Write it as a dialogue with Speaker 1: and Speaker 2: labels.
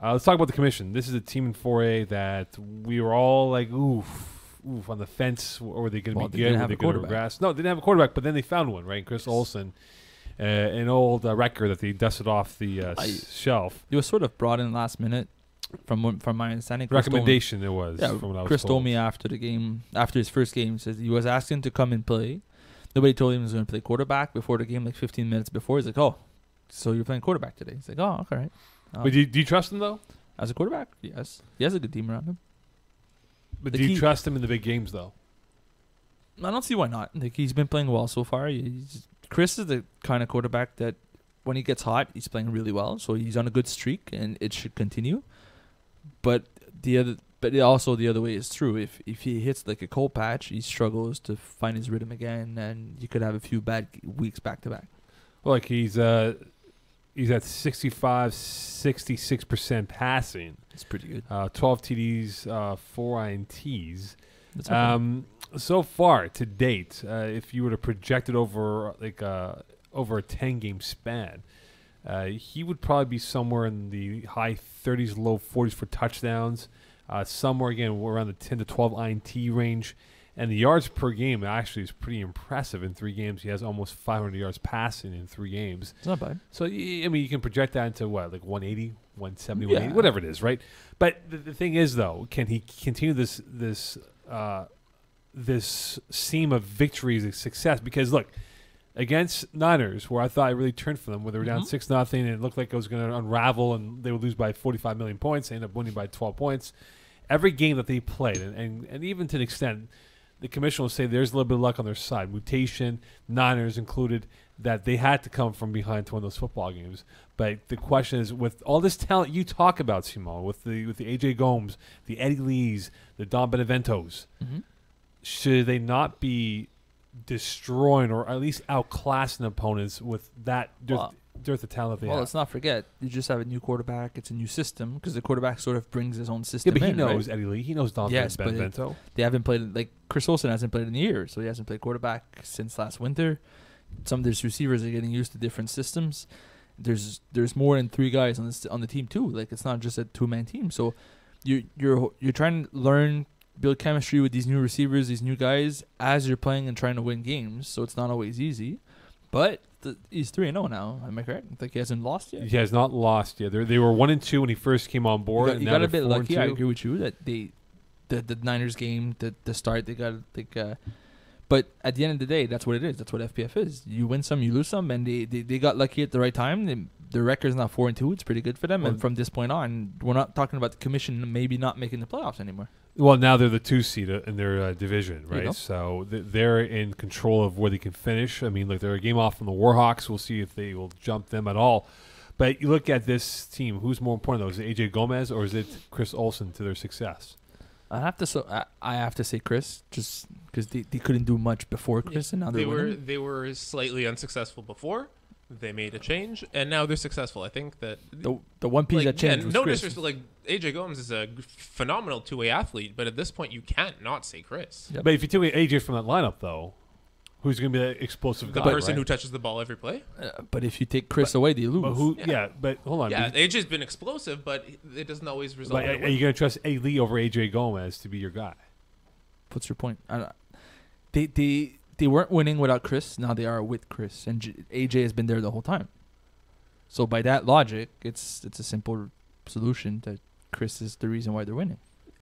Speaker 1: Let's talk about the commission. This is a team in 4A that we were all like, oof, on the fence. Were they going to be good? Were they going to regress? No, they didn't have a quarterback, but then they found one, right? Chris Olson, an old record that they dusted off the shelf.
Speaker 2: It was sort of brought in last minute, from my understanding.
Speaker 1: Recommendation it was.
Speaker 2: Yeah,
Speaker 1: from what I was
Speaker 2: Chris
Speaker 1: told.
Speaker 2: told me after the game, after his first game, says he was asking to come and play. Nobody told him he was going to play quarterback before the game, like 15 minutes before. He's like, "Oh, so you're playing quarterback today?" He's like, "Oh, okay, right."
Speaker 1: But do you trust him though?
Speaker 2: As a quarterback, yes, he has a good team around him.
Speaker 1: But do you trust him in the big games though?
Speaker 2: I don't see why not. Like, he's been playing well so far. Chris is the kind of quarterback that when he gets hot, he's playing really well. So he's on a good streak, and it should continue. But the other way is true. If he hits like a cold patch, he struggles to find his rhythm again, and you could have a few bad weeks back to back.
Speaker 1: Well, like he's at 66% passing.
Speaker 2: It's pretty good. 12
Speaker 1: TDs, 4 INTs. So far to date, if you were to project it over over a 10-game span, he would probably be somewhere in the high 30s, low 40s for touchdowns. Somewhere again around the 10 to 12 INT range, and the yards per game actually is pretty impressive. In 3 games, he has almost 500 yards passing in 3 games.
Speaker 2: It's not bad.
Speaker 1: So I mean, you can project that into what, like 180, 170, 180, whatever it is, right? But the thing is, though, can he continue this seam of victories and success? Because look, against Niners, where I thought it really turned for them, where they were down 6-0, and it looked like it was going to unravel, and they would lose by 45 million points. They ended up winning by 12 points. Every game that they played, and even to an extent, the commission will say there's a little bit of luck on their side. Mutation, Niners included, that they had to come from behind to win those football games. But the question is, with all this talent you talk about, Simon, with the AJ Gomes, the Eddie Lees, the Don Beneventos, should they not be destroying or at least outclassing opponents with that dearth of talent they have?
Speaker 2: Let's not forget, you just have a new quarterback. It's a new system because the quarterback sort of brings his own system.
Speaker 1: Yeah, but he knows Eddie Lee. He knows Don
Speaker 2: Yes,
Speaker 1: Benevento.
Speaker 2: They haven't played, like Chris Olson hasn't played in a year, so he hasn't played quarterback since last winter. Some of his receivers are getting used to different systems. There's more than 3 guys on the team too. Like, it's not just a 2-man team. So you're trying to learn, build chemistry with these new receivers, these new guys, as you're playing and trying to win games. So it's not always easy. But he's 3-0 now. Am I correct? Like, he hasn't lost yet?
Speaker 1: He has not lost yet. They were 1-2 when he first came on board.
Speaker 2: You got a bit lucky. I agree with you that the Niners game, the start, they got like. But at the end of the day, that's what it is. That's what FPF is. You win some, you lose some, and they got lucky at the right time. Their record's not 4-2. It's pretty good for them. And from this point on, we're not talking about the commission maybe not making the playoffs anymore.
Speaker 1: Well, now they're the 2 seed in their division, right? So they're in control of where they can finish. I mean, look, they're a game off from the Warhawks. We'll see if they will jump them at all. But you look at this team, who's more important, though? Is it AJ Gomez or is it Chris Olson to their success?
Speaker 2: I have to say Chris, just because they couldn't do much before Chris, and now they
Speaker 3: were slightly unsuccessful before. They made a change, and now they're successful. I think that
Speaker 2: the one piece that changed was Chris.
Speaker 3: Disrespect, AJ Gomes is a phenomenal 2-way athlete, but at this point you can't not say Chris.
Speaker 1: Yep. But if you take away AJ from that lineup, though, who's going to be that explosive guy?
Speaker 3: The person who touches the ball every play.
Speaker 2: But if you take Chris away, they lose.
Speaker 1: But hold on.
Speaker 3: Yeah, AJ's been explosive, but it doesn't always result.
Speaker 1: But are you going to trust A. Lee over AJ Gomez to be your guy?
Speaker 2: What's your point? They weren't winning without Chris. Now they are with Chris, and AJ has been there the whole time. So by that logic, it's a simple solution that Chris is the reason why they're winning.